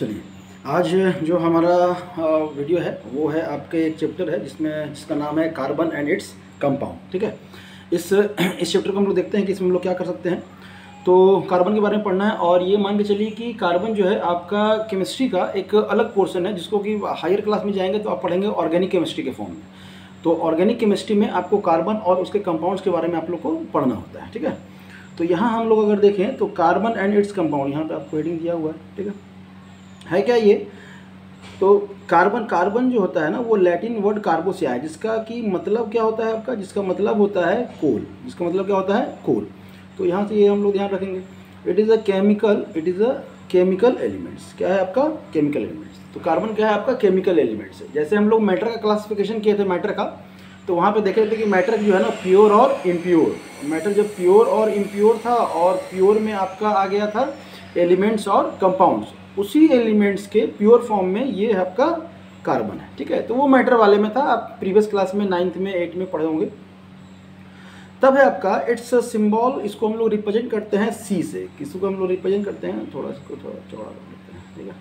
चलिए, आज जो हमारा वीडियो है वो है आपके एक चैप्टर है जिसका नाम है कार्बन एंड इट्स कंपाउंड। ठीक है, इस चैप्टर को हम लोग देखते हैं कि इसमें हम लोग क्या कर सकते हैं। तो कार्बन के बारे में पढ़ना है और ये मान के चलिए कि कार्बन जो है आपका केमिस्ट्री का एक अलग पोर्शन है जिसको कि हायर क्लास में जाएंगे तो आप पढ़ेंगे ऑर्गेनिक केमिस्ट्री के फॉर्म में। तो ऑर्गेनिक केमिस्ट्री में आपको कार्बन और उसके कंपाउंड्स के बारे में आप लोग को पढ़ना होता है। ठीक है, तो यहाँ हम लोग अगर देखें तो कार्बन एंड इट्स कंपाउंड, यहाँ पे आपको हेडिंग दिया हुआ है। ठीक है क्या ये? तो कार्बन जो होता है ना वो लैटिन वर्ड कार्बो से आया, जिसका कि मतलब क्या होता है आपका, जिसका मतलब होता है कोल। जिसका मतलब क्या होता है? कोल। तो यहाँ से ये हम लोग ध्यान रखेंगे, it is a chemical elements. क्या है आपका? Chemical elements. तो कार्बन क्या है आपका? केमिकल एलिमेंट्स है। जैसे हम लोग मैटर का क्लासिफिकेशन किए थे मैटर का, तो वहाँ पे देखे थे कि मैटर जो है ना प्योर और इम्प्योर। मैटर जब प्योर और इम्प्योर था और प्योर में आपका आ गया था एलिमेंट्स और कंपाउंड्स, उसी एलिमेंट्स के प्योर फॉर्म में ये आपका कार्बन है। ठीक है, तो वो मैटर वाले में था, आप प्रीवियस क्लास में 9th में 8th में पढ़े होंगे। तब है आपका इट्स सिंबल, इसको हम लोग रिप्रेजेंट करते हैं सी से। किसको हम लोग रिप्रेजेंट करते हैं? थोड़ा चौड़ा कर देते हैं। ठीक है,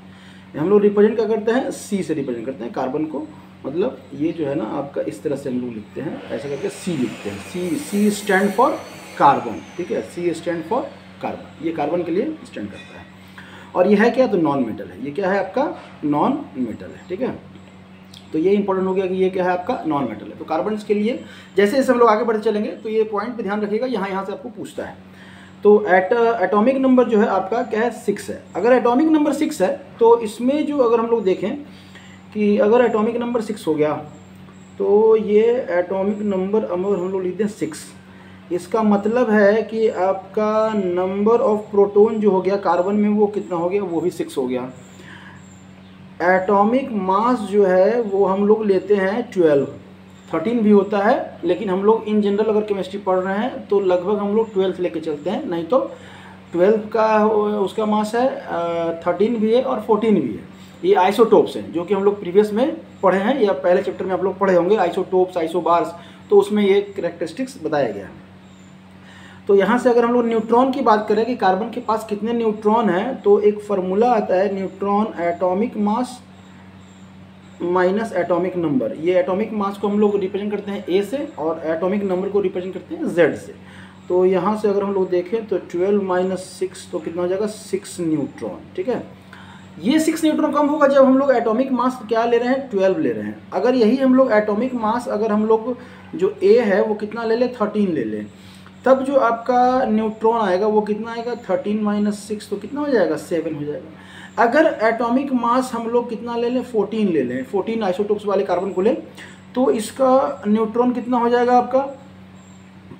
हम लोग रिप्रेजेंट क्या करते हैं? सी से रिप्रेजेंट करते हैं कार्बन को। मतलब ये जो है ना आपका इस तरह से हम लोग लिखते हैं, ऐसा करके सी लिखते हैं। सी स्टैंड फॉर कार्बन। ठीक है, सी स्टैंड फॉर कार्बन, ये कार्बन के लिए स्टैंड करता है। और ये है क्या? तो नॉन मेटल है। ये क्या है आपका? नॉन मेटल है। ठीक है, तो ये इंपॉर्टेंट हो गया कि ये क्या है आपका? नॉन मेटल है। तो कार्बन के लिए जैसे जैसे हम लोग आगे बढ़ते चलेंगे तो ये पॉइंट पे ध्यान रखिएगा, यहाँ से आपको पूछता है। तो एटॉमिक नंबर जो है आपका क्या है? 6 है। अगर एटॉमिक नंबर 6 है तो इसमें जो अगर हम लोग देखें कि अगर एटॉमिक नंबर 6 हो गया तो ये एटॉमिक नंबर अगर हम लोग लिखते हैं 6, इसका मतलब है कि आपका नंबर ऑफ प्रोटॉन जो हो गया कार्बन में वो कितना हो गया? वो भी 6 हो गया। एटॉमिक मास जो है वो हम लोग लेते हैं 12, 13 भी होता है, लेकिन हम लोग इन जनरल अगर केमिस्ट्री पढ़ रहे हैं तो लगभग हम लोग 12 लेके चलते हैं, नहीं तो 12 का उसका मास है, 13 भी है और 14 भी है। ये आइसोटोप्स हैं जो कि हम लोग प्रीवियस में पढ़े हैं या पहले चैप्टर में आप लोग पढ़े होंगे, आइसोटोप्स, आइसोबार्स, तो उसमें ये कैरेक्टरिस्टिक्स बताया गया है। तो यहाँ से अगर हम लोग न्यूट्रॉन की बात करें कि कार्बन के पास कितने न्यूट्रॉन हैं, तो एक फार्मूला आता है neutron atomic mass minus atomic number. ये एटॉमिक मास को हम लोग रिप्रेजेंट करते हैं ए से और एटॉमिक नंबर को रिप्रेजेंट करते हैं जेड से। तो यहाँ से अगर हम लोग देखें तो 12 माइनस 6 तो कितना हो जाएगा? 6 न्यूट्रॉन। ठीक है, ये 6 न्यूट्रॉन कम होगा जब हम लोग एटॉमिक मास क्या ले रहे हैं? 12 ले रहे हैं। अगर यही हम लोग एटॉमिक मास अगर हम लोग जो ए है वो कितना ले लें? 13 ले लें, तब जो आपका न्यूट्रॉन आएगा वो कितना आएगा? 13 माइनस 6 तो कितना हो जाएगा? 7 हो जाएगा। अगर एटॉमिक मास हम लोग कितना ले लें? 14 ले लें, 14 आइसोटोप्स वाले कार्बन को लें, तो इसका न्यूट्रॉन कितना हो जाएगा आपका?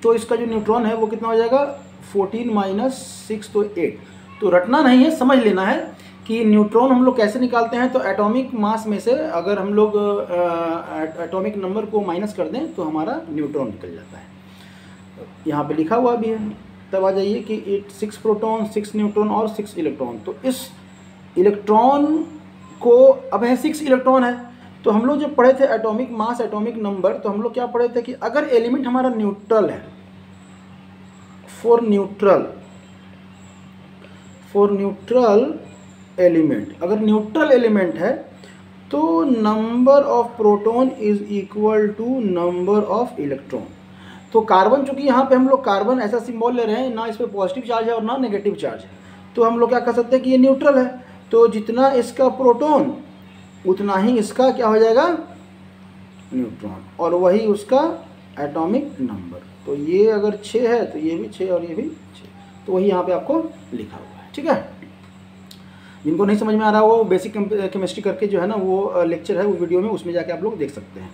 तो इसका जो न्यूट्रॉन है वो कितना हो जाएगा? 14 माइनस 6 तो 8। तो रटना नहीं है, समझ लेना है कि न्यूट्रॉन हम लोग कैसे निकालते हैं। तो एटॉमिक मास में से अगर हम लोग एटॉमिक नंबर को माइनस कर दें तो हमारा न्यूट्रॉन निकल जाता है। यहाँ पे लिखा हुआ भी है, तब आ जाइए कि 6 प्रोटॉन, 6 न्यूट्रॉन और 6 इलेक्ट्रॉन। तो इस इलेक्ट्रॉन को अब है 6 इलेक्ट्रॉन है। तो हम लोग जब पढ़े थे एटॉमिक मास एटॉमिक नंबर, तो हम लोग क्या पढ़े थे कि अगर एलिमेंट हमारा न्यूट्रल है, फॉर न्यूट्रल एलिमेंट, अगर न्यूट्रल एलिमेंट है तो number of proton is equal to number of electron. तो कार्बन, चूंकि यहाँ पे हम लोग कार्बन ऐसा सिंबल ले रहे हैं, ना इस पर पॉजिटिव चार्ज है और ना नेगेटिव चार्ज है, तो हम लोग क्या कर सकते हैं कि ये न्यूट्रल है। तो जितना इसका प्रोटॉन उतना ही इसका क्या हो जाएगा? न्यूट्रॉन, और वही उसका एटॉमिक नंबर। तो ये अगर 6 है तो ये भी 6 और ये भी 6, तो वही यहाँ पे आपको लिखा हुआ है। ठीक है, जिनको नहीं समझ में आ रहा वो बेसिक केमिस्ट्री करके जो है ना वो लेक्चर है, वो वीडियो में, उसमें जाके आप लोग देख सकते हैं।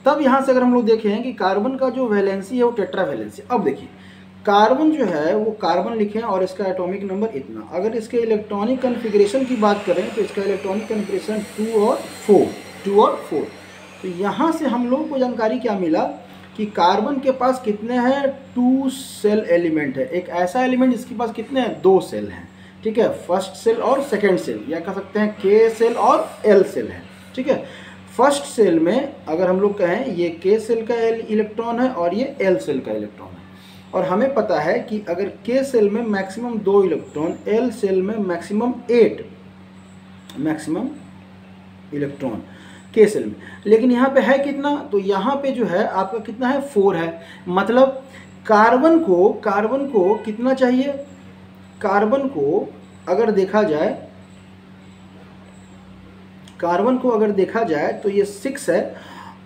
तब यहाँ से अगर हम लोग देखें कि कार्बन का जो वैलेंसी है वो टेट्रा वैलेंसी। अब देखिए कार्बन जो है वो कार्बन लिखें और इसका एटॉमिक नंबर इतना। अगर इसके इलेक्ट्रॉनिक कन्फिग्रेशन की बात करें तो इसका इलेक्ट्रॉनिक कन्फिग्रेशन 2 और 4। तो यहाँ से हम लोग को जानकारी क्या मिला कि कार्बन के पास कितने हैं? 2 सेल एलिमेंट है। एक ऐसा एलिमेंट जिसके पास कितने हैं? 2 सेल हैं। ठीक है, फर्स्ट सेल और सेकेंड सेल, या कह सकते हैं के सेल और एल सेल है। ठीक है, फर्स्ट सेल में अगर हम लोग कहें ये के सेल का इलेक्ट्रॉन है और ये एल सेल का इलेक्ट्रॉन है, और हमें पता है कि अगर के सेल में मैक्सिमम 2 इलेक्ट्रॉन, एल सेल में मैक्सिमम 8 मैक्सिमम इलेक्ट्रॉन के सेल में। लेकिन यहाँ पे है कितना, तो यहाँ पे जो है आपका कितना है 4 है। मतलब कार्बन को कितना चाहिए, कार्बन को अगर देखा जाए तो ये 6 है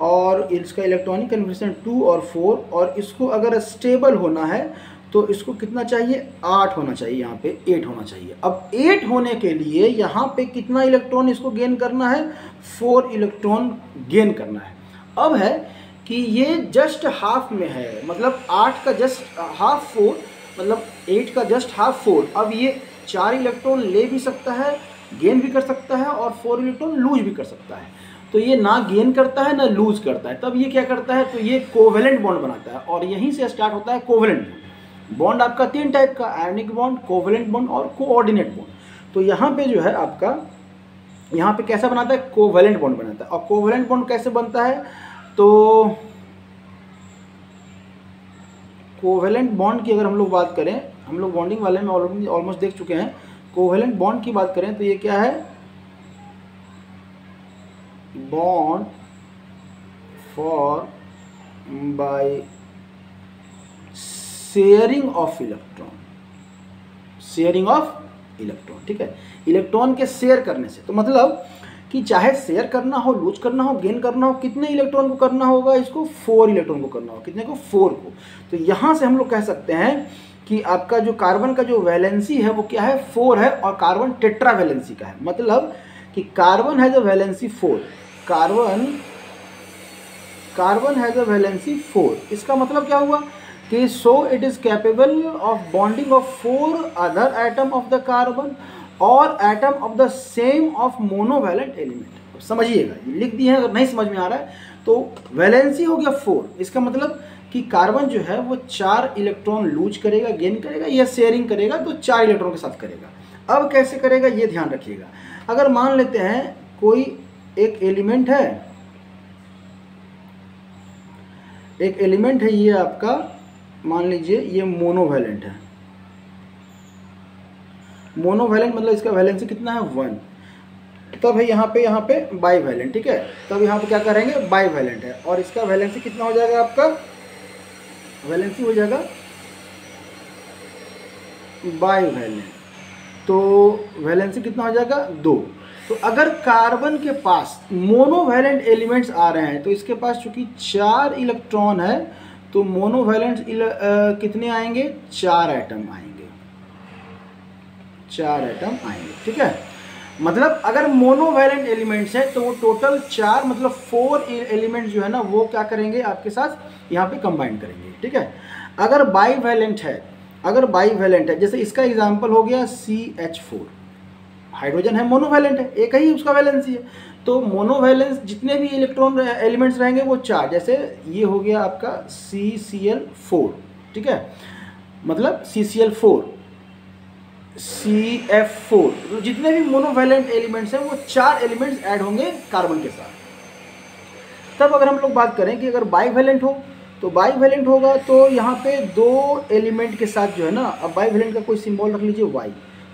और इसका इलेक्ट्रॉनिक कन्फिग्रेशन 2 और 4, और इसको अगर स्टेबल होना है तो इसको कितना चाहिए 8 होना चाहिए, यहाँ पे 8 होना चाहिए। अब 8 होने के लिए यहाँ पे कितना इलेक्ट्रॉन इसको गेन करना है, 4 इलेक्ट्रॉन गेन करना है। अब है कि ये जस्ट हाफ में है, मतलब 8 का जस्ट हाफ 4, मतलब 8 का जस्ट हाफ 4। अब ये 4 इलेक्ट्रॉन ले भी सकता है, गेन भी कर सकता है, और 4 इलेक्ट्रॉन लूज भी कर सकता है। तो ये ना गेन करता है ना लूज करता है, तब ये क्या करता है, तो ये कोवेलेंट बॉन्ड बनाता है, और यहीं से स्टार्ट होता है कोवेलेंट बॉन्ड। बॉन्ड आपका 3 टाइप का, आयनिक बॉन्ड, कोवेलेंट बॉन्ड और कोऑर्डिनेट बॉन्ड। तो यहाँ पे जो है आपका, यहाँ पे कैसा बनाता है, कोवेलेंट बॉन्ड बनाता है। और कोवेलेंट बॉन्ड कैसे बनता है, तो कोवेलेंट बॉन्ड की अगर हम लोग बात करें, हम लोग बॉन्डिंग वाले में ऑलमोस्ट देख चुके हैं। कोवेलेंट बॉन्ड की बात करें तो ये क्या है, bond for by sharing of electron, ठीक है, इलेक्ट्रॉन के शेयर करने से। तो मतलब कि चाहे शेयर करना हो, लूज करना हो, गेन करना हो, कितने इलेक्ट्रॉन को करना होगा, इसको 4 इलेक्ट्रॉन को करना होगा। कितने को, 4 को। तो यहाँ से हम लोग कह सकते हैं कि आपका जो कार्बन का जो वैलेंसी है वो क्या है, 4 है, और कार्बन टेट्रा वैलेंसी का है। मतलब कि carbon has a valency 4, carbon has a valency 4। इसका मतलब क्या हुआ कि so it is capable of bonding of 4 other atom of the carbon और atom of the same of monovalent element. समझिएगा, ये लिख दिए हैं, अगर नहीं समझ में आ रहा है तो वैलेंसी हो गया 4। इसका मतलब कि कार्बन जो है वो 4 इलेक्ट्रॉन लूज करेगा, गेन करेगा, या शेयरिंग करेगा तो 4 इलेक्ट्रॉन के साथ करेगा। अब कैसे करेगा ये ध्यान रखिएगा। अगर मान लेते हैं कोई एक एलिमेंट है, ये आपका मान लीजिए ये मोनोवैलेंट है। मोनोवैलेंट मतलब इसका वैलेंसी कितना है 1। तब है यहाँ पे बाईवैलेंट, ठीक है। तब यहाँ पे क्या करेंगे, बाईवैलेंट है, और इसका वैलेंसी कितना हो जाएगा, आपका वैलेंसी हो जाएगा बाईवैलेंट। तो वैलेंसी कितना हो जाएगा 2। तो अगर कार्बन के पास मोनोवैलेंट एलिमेंट्स आ रहे हैं तो इसके पास चूंकि 4 इलेक्ट्रॉन है, तो मोनोवैलेंट कितने आएंगे, 4 एटम आएंगे, 4 एटम आएंगे, ठीक है। मतलब अगर मोनोवैलेंट एलिमेंट्स है तो वो टोटल 4, मतलब 4 एलिमेंट्स जो है ना वो क्या करेंगे, आपके साथ यहाँ पे कंबाइन करेंगे, ठीक है। अगर बाईवैलेंट है, जैसे इसका एग्जांपल हो गया CH4, हाइड्रोजन है, मोनोवैलेंट है, एक ही उसका वैलेंसी है। तो मोनोवैलेंस जितने भी इलेक्ट्रॉन एलिमेंट्स रहेंगे वो 4, जैसे ये हो गया आपका CCl4, ठीक है, मतलब CCl4, CF4, तो जितने भी मोनोवैलेंट एलिमेंट्स हैं वो 4 एलिमेंट्स ऐड होंगे कार्बन के साथ। तब अगर हम लोग बात करें कि अगर बाईवैलेंट हो, तो बाईवैलेंट होगा तो यहाँ पे 2 एलिमेंट के साथ जो है ना, अब बाईवैलेंट का कोई सिंबल रख लीजिए Y,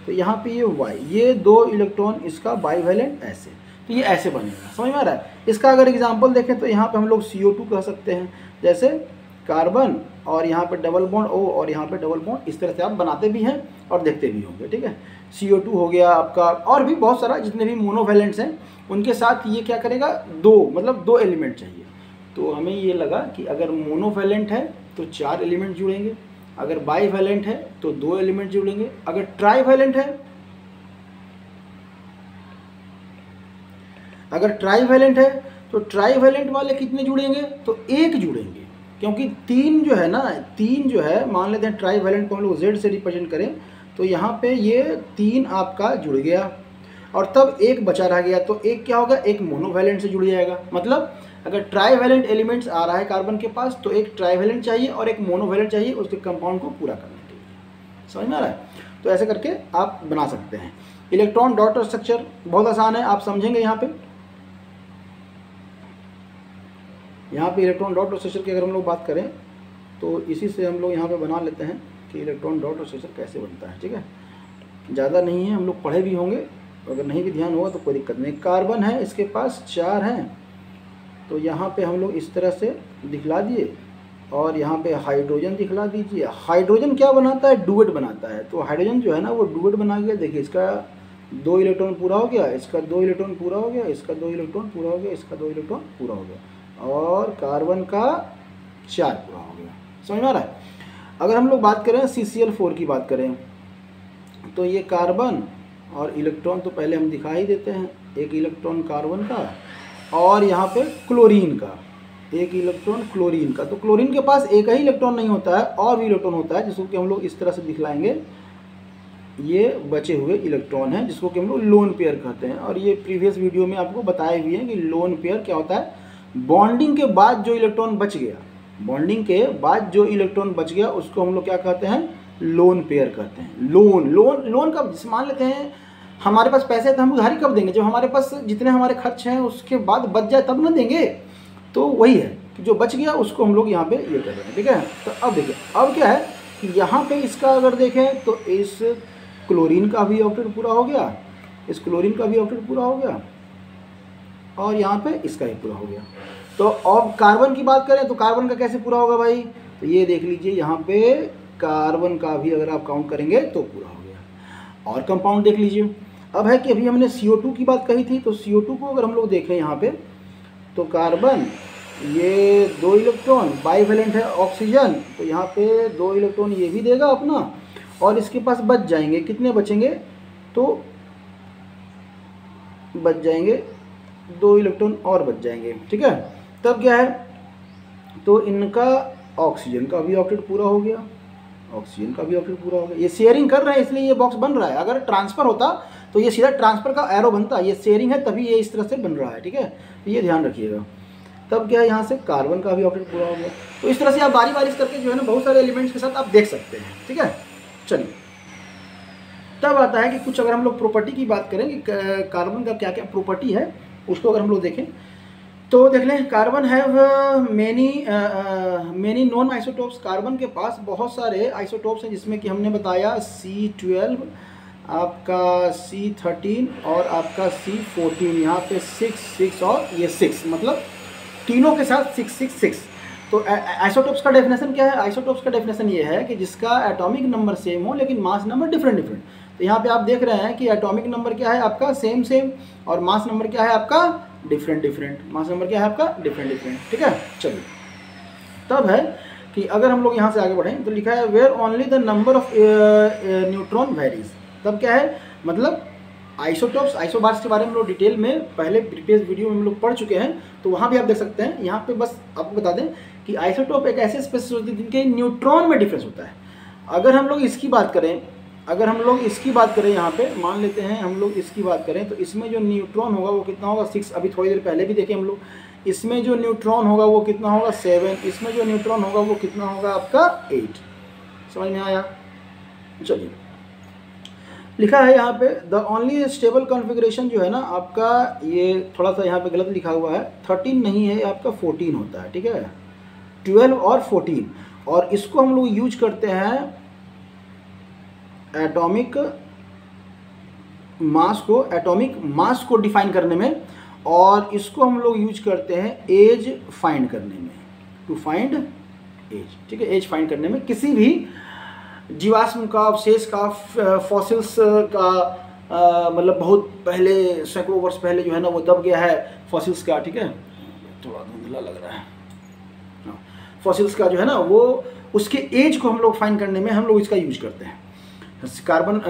तो यहाँ पे ये Y, ये 2 इलेक्ट्रॉन इसका बाईवैलेंट ऐसे, तो ये ऐसे बनेगा। समझ में आ रहा है। इसका अगर एग्जांपल देखें तो यहाँ पे हम लोग CO2 कह सकते हैं, जैसे कार्बन और यहाँ पे डबल बॉन्ड O और यहाँ पे डबल बॉन्ड, इस तरह से आप बनाते भी हैं और देखते भी होंगे, ठीक है। CO2 हो गया आपका, और भी बहुत सारा जितने भी मोनोवैलेंट्स हैं उनके साथ ये क्या करेगा, 2, मतलब 2 एलिमेंट चाहिए। तो हमें ये लगा कि अगर मोनोवैलेंट है तो 4 एलिमेंट जुड़ेंगे, अगर बाईवैलेंट है तो 2 एलिमेंट जुड़ेंगे, अगर ट्राईवैलेंट है तो ट्राईवैलेंट वाले कितने जुड़ेंगे, तो 1 जुड़ेंगे, क्योंकि 3 जो है ना, 3 जो है, मान लेते हैं ट्राईवैलेंट को हम लोग Z से रिप्रेजेंट करें तो यहाँ पे ये 3 आपका जुड़ गया, और तब 1 बचा रह गया, तो 1 क्या होगा, 1 मोनोवैलेंट से जुड़ जाएगा। मतलब अगर ट्राईवैलेंट एलिमेंट्स आ रहा है कार्बन के पास तो 1 ट्राईवैलेंट चाहिए और 1 मोनोवैलेंट चाहिए उसके कंपाउंड को पूरा करने के लिए। समझ में आ रहा है। तो ऐसे करके आप बना सकते हैं। इलेक्ट्रॉन डॉट स्ट्रक्चर बहुत आसान है, आप समझेंगे। यहाँ पे इलेक्ट्रॉन डॉट स्ट्रक्चर की अगर हम लोग बात करें तो इसी से हम लोग यहाँ पे बना लेते हैं कि इलेक्ट्रॉन डॉट स्ट्रक्चर कैसे बनता है, ठीक है। ज़्यादा नहीं है, हम लोग पढ़े भी होंगे अगर नहीं भी ध्यान होगा तो कोई दिक्कत नहीं। कार्बन है, इसके पास 4 हैं, तो यहाँ पे हम लोग इस तरह से दिखला दिए, और यहाँ पे हाइड्रोजन दिखला दीजिए। हाइड्रोजन क्या बनाता है? डुएट बनाता है। तो हाइड्रोजन जो है ना वो डुएट बना गया। देखिए इसका 2 इलेक्ट्रॉन पूरा हो गया, इसका 2 इलेक्ट्रॉन पूरा हो गया, इसका 2 इलेक्ट्रॉन पूरा हो गया, इसका 2 इलेक्ट्रॉन पूरा हो गया, और कार्बन का 4 पूरा हो गया। समझ में आ रहा है? अगर हम लोग बात करें CCl4 की बात करें, तो ये कार्बन और इलेक्ट्रॉन तो पहले हम दिखा ही देते हैं, एक इलेक्ट्रॉन कार्बन का और यहाँ पे क्लोरीन का, एक इलेक्ट्रॉन क्लोरीन का। तो क्लोरीन के पास एक ही इलेक्ट्रॉन नहीं होता है, और भी इलेक्ट्रॉन होता है, जिसको कि हम लोग इस तरह से दिखलाएंगे। ये बचे हुए इलेक्ट्रॉन हैं जिसको कि हम लोग लोन पेयर कहते हैं, और ये प्रीवियस वीडियो में आपको बताए हुए हैं कि लोन पेयर क्या होता है। बॉन्डिंग के बाद जो इलेक्ट्रॉन बच गया, बॉन्डिंग के बाद जो इलेक्ट्रॉन बच गया उसको हम लोग क्या कहते हैं? लोन पेयर कहते हैं। लोन का मान लेते हैं हमारे पास पैसे हैं तो हम उधारी कब देंगे? जब हमारे पास जितने हमारे खर्च हैं उसके बाद बच जाए तब ना देंगे। तो वही है कि जो बच गया उसको हम लोग यहाँ पे ये कर रहे हैं। ठीक है, तो अब देखिए अब क्या है कि यहाँ पे इसका अगर देखें तो इस क्लोरीन का भी ऑक्टेट पूरा हो गया, इस क्लोरीन का भी ऑक्टेट पूरा हो गया, और यहाँ पे इसका ही पूरा हो गया। तो अब कार्बन की बात करें तो कार्बन का कैसे पूरा होगा भाई? तो ये देख लीजिए यहाँ पे कार्बन का भी अगर आप काउंट करेंगे तो पूरा हो गया। और कंपाउंड देख लीजिए। अब है कि अभी हमने CO2 की बात कही थी, तो CO2 को अगर हम लोग देखें यहाँ पे, तो कार्बन ये 2 इलेक्ट्रॉन, बाईवेलेंट है ऑक्सीजन, तो यहाँ पे 2 इलेक्ट्रॉन ये भी देगा अपना, और इसके पास बच जाएंगे, कितने बचेंगे? तो बच जाएंगे 2 इलेक्ट्रॉन और बच जाएंगे। ठीक है, तब क्या है? तो इनका ऑक्सीजन का भी ऑक्टेट पूरा हो गया, ऑक्सीजन का भी ऑक्टेट पूरा हो गया। ये शेयरिंग कर रहे हैं इसलिए ये बॉक्स बन रहा है। अगर ट्रांसफ़र होता तो ये सीधा ट्रांसफ़र का एरो बनता, ये शेयरिंग है तभी ये इस तरह से बन रहा है। ठीक है, तो ये ध्यान रखिएगा। तब क्या है, यहाँ से कार्बन का भी ऑक्टेट पूरा हो गया। तो इस तरह से आप बारी बारी करके जो है ना बहुत सारे एलिमेंट्स के साथ आप देख सकते हैं। ठीक है, चलिए तब आता है कि कुछ अगर हम लोग प्रॉपर्टी की बात करें कि कार्बन का क्या क्या प्रॉपर्टी है, उसको अगर हम लोग देखें तो देख लें। Carbon have many non isotopes. Carbon के पास बहुत सारे आइसोटोप्स हैं, जिसमें कि हमने बताया C12, आपका C13 और आपका C14। यहाँ पे 6 और ये 6, मतलब तीनों के साथ 6 तो आइसोटोप्स का डेफिनेशन क्या है? आइसोटोप्स का डेफिनेशन ये है कि जिसका एटॉमिक नंबर सेम हो लेकिन मास नंबर डिफरेंट। तो यहाँ पे आप देख रहे हैं कि एटॉमिक नंबर क्या है आपका सेम, और मास नंबर क्या है आपका डिफरेंट। मास नंबर क्या है आपका डिफरेंट। ठीक है, चलिए तब है कि अगर हम लोग यहाँ से आगे बढ़ें तो लिखा है where only the number of neutron varies. तब क्या है, मतलब आइसोटोप्स, आइसोबार्स के बारे में हम लोग डिटेल में पहले प्रीवियस वीडियो में हम लोग पढ़ चुके हैं, तो वहाँ भी आप देख सकते हैं। यहाँ पे बस आपको बता दें कि आइसोटोप एक ऐसे स्पेसिस होती है जिनके न्यूट्रॉन में डिफरेंस होता है। अगर हम लोग इसकी बात करें, यहाँ पे मान लेते हैं हम लोग इसकी बात करें, तो इसमें जो न्यूट्रॉन होगा वो कितना होगा? 6। अभी थोड़ी देर पहले भी देखे हम लोग। इसमें जो न्यूट्रॉन होगा वो कितना होगा? 7। इसमें जो न्यूट्रॉन होगा वो कितना होगा आपका? 8। समझ में आया? चलिए लिखा है यहाँ पे द ओनली स्टेबल कॉन्फ़िगरेशन जो है ना आपका, ये थोड़ा सा यहाँ पे गलत लिखा हुआ है, 13 नहीं है आपका 14 होता है। ठीक है, 12 और 14, और इसको हम लोग यूज करते हैं एटॉमिक मास को डिफाइन करने में, और इसको हम लोग यूज करते हैं एज फाइंड करने में, टू फाइंड एज। ठीक है, एज फाइंड करने में किसी भी जीवाश्म का, अवशेष का, फॉसिल्स का, मतलब बहुत पहले सैकड़ों वर्ष पहले जो है ना वो दब गया है फॉसिल्स का। ठीक है, थोड़ा धुंधला लग रहा है। फॉसिल्स का जो है ना वो उसके एज को हम लोग फाइंड करने में हम लोग इसका यूज करते हैं। कार्बन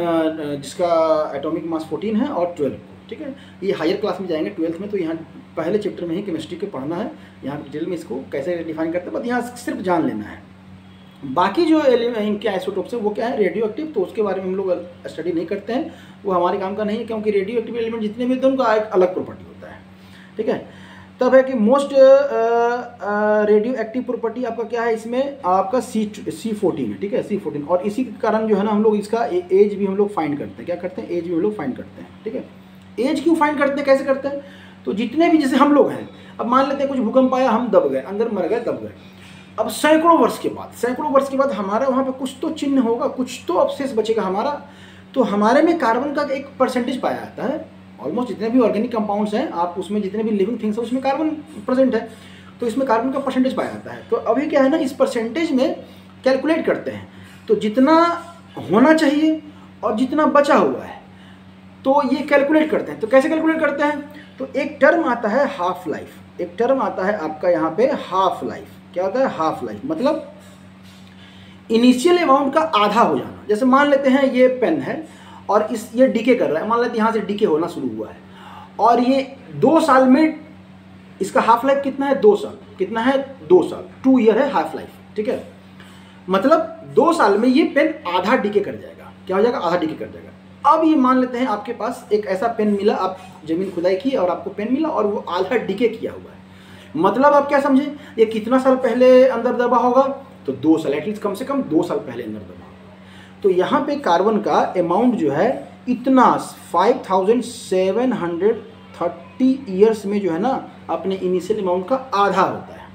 जिसका एटॉमिक मास 14 है और 12। ठीक है, ये हायर क्लास में जाएंगे 12th में, तो यहाँ पहले चैप्टर में ही केमिस्ट्री के पढ़ना है, यहाँ डिटेल में इसको कैसे डिफाइन करते हैं, बस यहाँ सिर्फ जान लेना है। बाकी जो इनके आइसोटोप्स है वो क्या है? रेडियो एक्टिव, तो उसके बारे में हम लोग स्टडी नहीं करते हैं, वो हमारे काम का नहीं है, क्योंकि रेडियो एक्टिव एलिमेंट जितने भी होते हैं उनका एक अलग प्रॉपर्टी होता है। ठीक है, तब है कि मोस्ट रेडियो एक्टिव प्रॉपर्टी आपका क्या है? इसमें आपका C14 है। ठीक है, C14, और इसी के कारण जो है ना हम लोग इसका एज भी हम लोग फाइंड करते हैं। क्या करते हैं? एज भी हम लोग फाइंड करते हैं। ठीक है, एज क्यों फाइंड करते हैं, कैसे करते हैं? तो जितने भी, जैसे हम लोग हैं, अब मान लेते हैं कुछ भूकंप आया, हम दब गए, अंदर मर गए, दब गए। अब सैकड़ों वर्ष के बाद हमारा वहाँ पे कुछ तो चिन्ह होगा, कुछ तो अवशेष बचेगा हमारा, तो हमारे में कार्बन का एक परसेंटेज पाया जाता है। ऑलमोस्ट जितने भी ऑर्गेनिक कंपाउंड्स हैं, आप उसमें जितने भी लिविंग थिंग्स हैं उसमें कार्बन प्रेजेंट है, तो इसमें कार्बन का परसेंटेज पाया जाता है। तो अभी क्या है ना, इस परसेंटेज में कैलकुलेट करते हैं, तो जितना होना चाहिए और जितना बचा हुआ है तो ये कैलकुलेट करते हैं। तो कैसे कैलकुलेट करते हैं, तो एक टर्म आता है हाफ लाइफ, एक टर्म आता है आपका यहाँ पे हाफ लाइफ। क्या होता है हाफ लाइफ, मतलब इनिशियल अमाउंट का आधा हो जाना। जैसे मान लेते हैं ये पेन है और ये डीके कर रहा है, मान लेते हैं यहाँ से डीके होना शुरू हुआ है और ये 2 साल में इसका हाफ लाइफ कितना है, 2 साल। कितना है, 2 साल, 2 ईयर है हाफ लाइफ, ठीक है। मतलब 2 साल में ये पेन आधा डीके कर जाएगा। क्या हो जाएगा, आधा डीके कर जाएगा। अब ये मान लेते हैं आपके पास एक ऐसा पेन मिला, आप जमीन खुदाई की और आपको पेन मिला और वो आधा डीके किया हुआ है। मतलब आप क्या समझे, ये कितना साल पहले अंदर दबा होगा, तो 2 साल, एटलीस्ट कम से कम 2 साल पहले अंदर दबा होगा। तो यहाँ पे कार्बन का अमाउंट जो है इतना 5730 ईयर्स में जो है ना अपने इनिशियल अमाउंट का आधा होता है,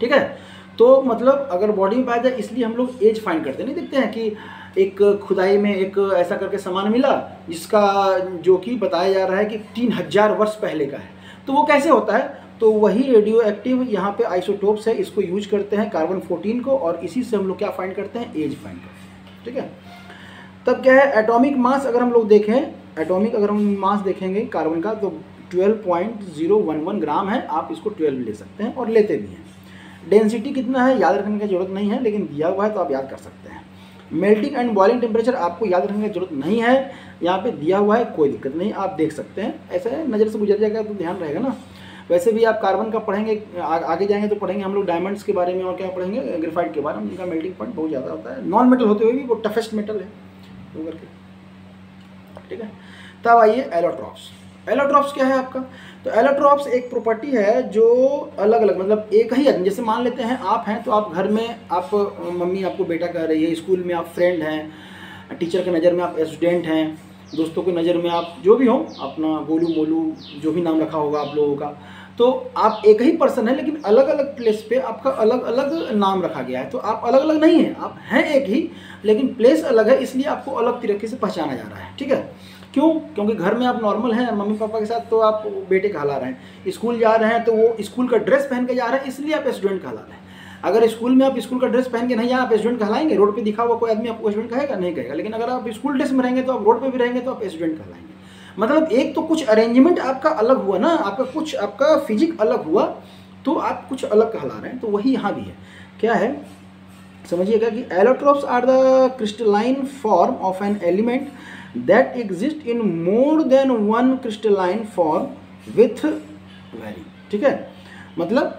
ठीक है। तो मतलब अगर बॉडी में पाया जाए, इसलिए हम लोग एज फाइंड करते नहीं, देखते हैं कि एक खुदाई में एक ऐसा करके सामान मिला जिसका जो कि बताया जा रहा है कि 3000 वर्ष पहले का है, तो वो कैसे होता है, तो वही रेडियो एक्टिव यहाँ पे आइसोटोप्स है, इसको यूज करते हैं कार्बन 14 को, और इसी से हम लोग क्या फाइंड करते हैं, एज फाइंड करते हैं, ठीक है। तब क्या है, एटॉमिक मास अगर हम लोग देखें, एटॉमिक अगर हम मास देखेंगे कार्बन का तो 12.011 ग्राम है। आप इसको 12 ले सकते हैं और लेते भी हैं। डेंसिटी कितना है याद रखने की जरूरत नहीं है, लेकिन दिया हुआ है तो आप याद कर सकते हैं। मेल्टिंग एंड बॉइलिंग टेम्परेचर आपको याद रखने की जरूरत नहीं है, यहाँ पे दिया हुआ है, कोई दिक्कत नहीं, आप देख सकते हैं। ऐसे नज़र से गुजर जाएगा तो ध्यान रहेगा ना। वैसे भी आप कार्बन का पढ़ेंगे, आगे जाएंगे तो पढ़ेंगे हम लोग डायमंड्स के बारे में, और क्या पढ़ेंगे, ग्रेफाइट के बारे में, जिनका मेल्टिंग पॉइंट बहुत ज़्यादा होता है। नॉन मेटल होते हुए भी वो टफेस्ट मेटल है तो करके, ठीक है। तब आइए एलोट्रॉप्स। एलोट्रॉप्स क्या है आपका, तो एलोट्रॉप्स एक प्रॉपर्टी है जो अलग अलग, मतलब एक ही आदमी, जैसे मान लेते हैं आप हैं, तो आप घर में, आप मम्मी आपको बेटा कह रही है, स्कूल में आप फ्रेंड हैं, टीचर की नज़र में आप स्टूडेंट हैं, दोस्तों की नज़र में आप जो भी हो, अपना गोलू मोलू जो भी नाम रखा होगा आप लोगों का, तो आप एक ही पर्सन है, लेकिन अलग अलग प्लेस पे आपका अलग अलग नाम रखा गया है। तो आप अलग अलग नहीं हैं, आप हैं एक ही, लेकिन प्लेस अलग है, इसलिए आपको अलग तरीके से पहचाना जा रहा है, ठीक है। क्यों, क्योंकि घर में आप नॉर्मल हैं मम्मी पापा के साथ, तो आप बेटे कहला रहे हैं। स्कूल जा रहे हैं तो वो स्कूल का ड्रेस पहन के जा रहे हैं, इसलिए आप स्टूडेंट कहला रहे हैं। अगर स्कूल में आप स्कूल का ड्रेस पहन के नहीं आप स्टूडेंट कहलाएंगे, रोड पे दिखा हुआ कोई आदमी आपको स्टूडेंट कहेगा, नहीं कहेगा। लेकिन अगर आप स्कूल ड्रेस में रहेंगे तो आप रोड पे भी रहेंगे तो आप स्टूडेंट कहलाएंगे। मतलब एक तो कुछ अरेंजमेंट आपका अलग हुआ ना, आपका फिजिक अलग हुआ, तो आप कुछ अलग कहला रहे हैं। तो वही यहाँ भी है, क्या है समझिएगा कि allotropes are the crystalline form of an element that exist in more than one crystalline form with varying, ठीक है, मतलब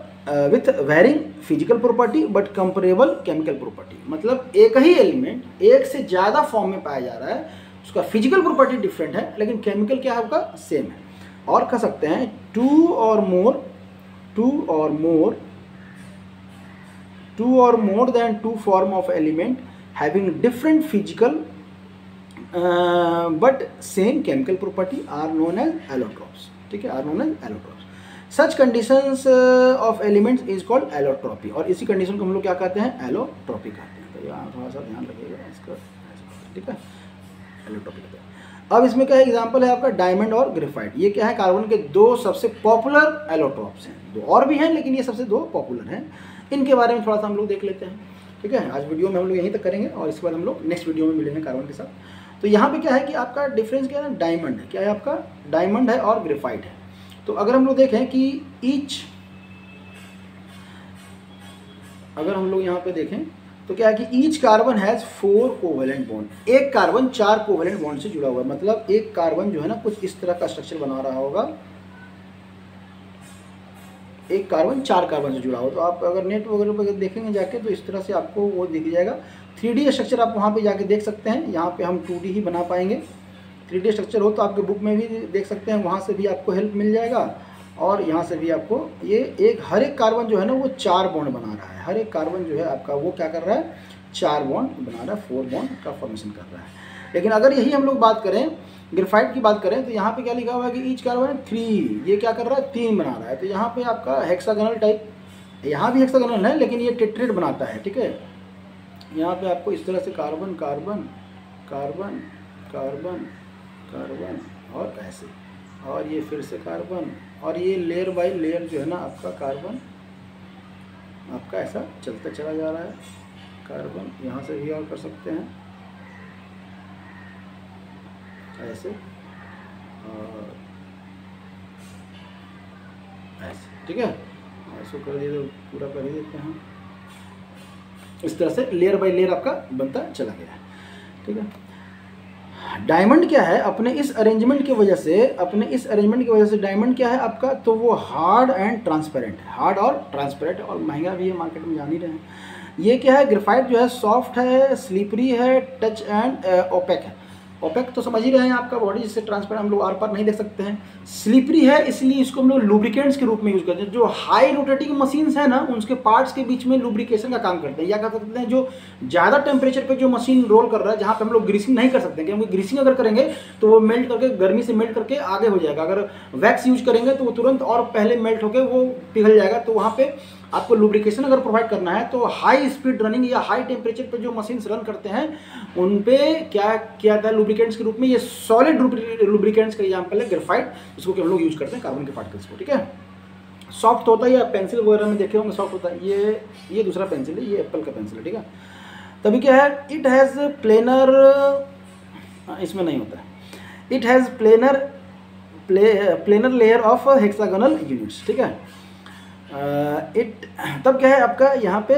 with varying physical property but comparable chemical property। मतलब एक ही एलिमेंट एक से ज़्यादा फॉर्म में पाया जा रहा है, उसका फिजिकल प्रॉपर्टी डिफरेंट है, लेकिन केमिकल क्या है आपका सेम है। और कह सकते हैं टू और more than 2 form of element having different physical but same chemical property are known as allotropes, ठीक है, are known as allotropes. Such conditions of elements is called allotropy, और इसी कंडीशन को हम लोग क्या कहते हैं, एलोट्रॉपी कहते हैं। तो यहाँ थोड़ा सा ध्यान रखिएगा इसका, ठीक है, एलोट्रॉपी कहते हैं। अब इसमें क्या एग्जांपल है आपका, डायमंड और ग्रेफाइट। ये क्या है, कार्बन के 2 सबसे पॉपुलर एलोट्रॉप्स हैं। 2 और भी हैं, लेकिन ये सबसे 2 पॉपुलर हैं। इनके बारे में थोड़ा सा हम लोग देख लेते हैं, ठीक है। आज वीडियो में हम लोग यहीं तक करेंगे और इसके बाद हम लोग नेक्स्ट वीडियो में मिलेंगे कार्बन के साथ। तो यहाँ पे क्या है कि आपका डिफरेंस क्या है ना, डायमंड है, क्या है आपका, डायमंड है और ग्रेफाइट है। तो अगर हम लोग देखें कि अगर हम लोग यहाँ पे देखें तो क्या है कि each carbon has 4 covalent bond. एक कार्बन 4 कोवेलेंट बॉन्ड से जुड़ा हुआ है, मतलब एक कार्बन जो है ना कुछ इस तरह का स्ट्रक्चर बना रहा होगा, एक कार्बन 4 कार्बन से जुड़ा हो। तो आप अगर नेट वगैरह पर देखेंगे जाके तो इस तरह से आपको वो दिख जाएगा। 3D स्ट्रक्चर आप वहाँ पे जाके देख सकते हैं, यहाँ पे हम 2D ही बना पाएंगे। 3D स्ट्रक्चर हो तो आपके बुक में भी देख सकते हैं, वहाँ से भी आपको हेल्प मिल जाएगा, और यहाँ से भी आपको ये हर एक कार्बन जो है ना वो 4 बॉन्ड बना रहा है। हर एक कार्बन जो है आपका वो क्या कर रहा है, 4 बॉन्ड बना रहा है, 4 बॉन्ड का फॉर्मेशन कर रहा है। लेकिन अगर यही हम लोग बात करें, ग्रेफाइट की बात करें, तो यहाँ पे क्या लिखा हुआ है कि ईच कार्बन 3, ये क्या कर रहा है, 3 बना रहा है। तो यहाँ पे आपका हेक्सागोनल टाइप, यहाँ भी हेक्सागोनल है लेकिन ये टेट्रेड बनाता है, ठीक है। यहाँ पे आपको इस तरह से carbon carbon carbon carbon carbon और ऐसे, और ये फिर से कार्बन, और ये लेयर बाय लेयर जो है ना आपका कार्बन आपका ऐसा चलता चला जा रहा है। कार्बन यहाँ से भी और कर सकते हैं ऐसे और ऐसे, ठीक है। ऐसे कर दिए तो पूरा कर ही देते हैं। इस तरह से लेयर बाय लेयर आपका बनता चला गया है, ठीक है। डायमंड क्या है, अपने इस अरेंजमेंट की वजह से डायमंड क्या है आपका, तो वो हार्ड एंड ट्रांसपेरेंट है, हार्ड और ट्रांसपेरेंट, और महंगा भी है, मार्केट में जान ही रहे हैं। ये क्या है, ग्रेफाइट जो है सॉफ्ट है, स्लिपरी है, टच एंड ओपेक है। ओपेक तो समझ ही रहे हैं आपका बॉडी जिससे ट्रांसपेरेंट हम लोग आर पार नहीं देख सकते हैं। स्लिपरी है इसलिए इसको हम लोग लुब्रिकेंट्स के रूप में यूज करते हैं। जो हाई रोटेटिंग मशीन्स है ना उनके पार्ट्स के बीच में लुब्रिकेशन का काम करते हैं, या कह सकते हैं जो ज़्यादा टेम्परेचर पे जो मशीन रोल कर रहा है, जहाँ पे हम लोग ग्रीसिंग नहीं कर सकते, क्योंकि ग्रीसिंग अगर करेंगे तो वो मेल्ट करके गर्मी से मेल्ट करके आगे हो जाएगा। अगर वैक्स यूज करेंगे तो वो तुरंत और पहले मेल्ट होकर वो पिघल जाएगा। तो वहाँ पे आपको लुब्रिकेशन अगर प्रोवाइड करना है तो हाई स्पीड रनिंग या हाई टेम्परेचर पे जो मशीन्स रन करते हैं उन पे क्या किया जाता है लुब्रिकेंट्स के रूप में। ये सॉलिड लुब्रिकेंट्स का एग्जांपल है ग्रेफाइट, जिसको कि हम लोग यूज करते हैं कार्बन के पार्टिकल्स को, ठीक है। सॉफ्ट होता है, या पेंसिल वगैरह में देखे होंगे सॉफ्ट होता है। ये दूसरा पेंसिल है, ये एप्पल का पेंसिल है, ठीक है। तभी क्या है, इट हैज़ प्लेनर, इसमें नहीं होता है, it has planar layer of hexagonal units, ठीक है। तब क्या है आपका यहाँ पे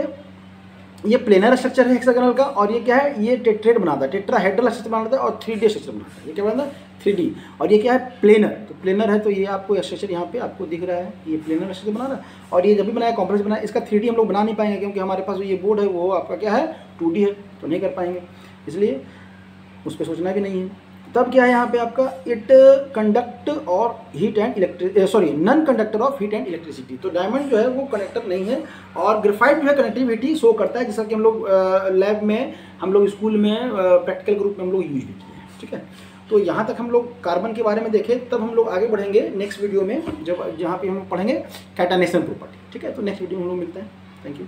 ये प्लेनर स्ट्रक्चर है हेक्सागोनल का, और ये क्या है, ये टेट्रेड बनाता है, टेट्राहेड्रल स्ट्रक्चर बनाता है, और 3D स्ट्रक्चर बनाता है। ये क्या बनाता है, 3D, और ये क्या है, प्लेनर। तो प्लेनर है तो ये आपको स्ट्रक्चर यहाँ पे आपको दिख रहा है, ये प्लेनर स्ट्रक्चर बना रहा है। और ये जब भी बनाया कॉम्प्लेक्स बनाया, इसका 3D हम लोग बना नहीं पाएंगे, क्योंकि हमारे पास ये बोर्ड है वो आपका क्या है 2D है, तो नहीं कर पाएंगे, इसलिए उस पर सोचना भी नहीं है। तब क्या है यहाँ पे आपका, इट कंडक्ट और heat and non conductor of heat and electricity. तो डायमंड जो है वो कंडक्टर नहीं है, और ग्रेफाइट जो है कनेक्टिविटी शो करता है, जैसा कि हम लोग लैब में, हम लोग स्कूल में प्रैक्टिकल ग्रुप में हम लोग यूज भी किए हैं, ठीक है। तो यहाँ तक हम लोग कार्बन के बारे में देखें। तब हम लोग आगे बढ़ेंगे नेक्स्ट वीडियो में, जहाँ पे हम लोग पढ़ेंगे कैटानेशन प्रॉपर्टी, ठीक है। तो नेक्स्ट वीडियो में हम लोग मिलते हैं। Thank you.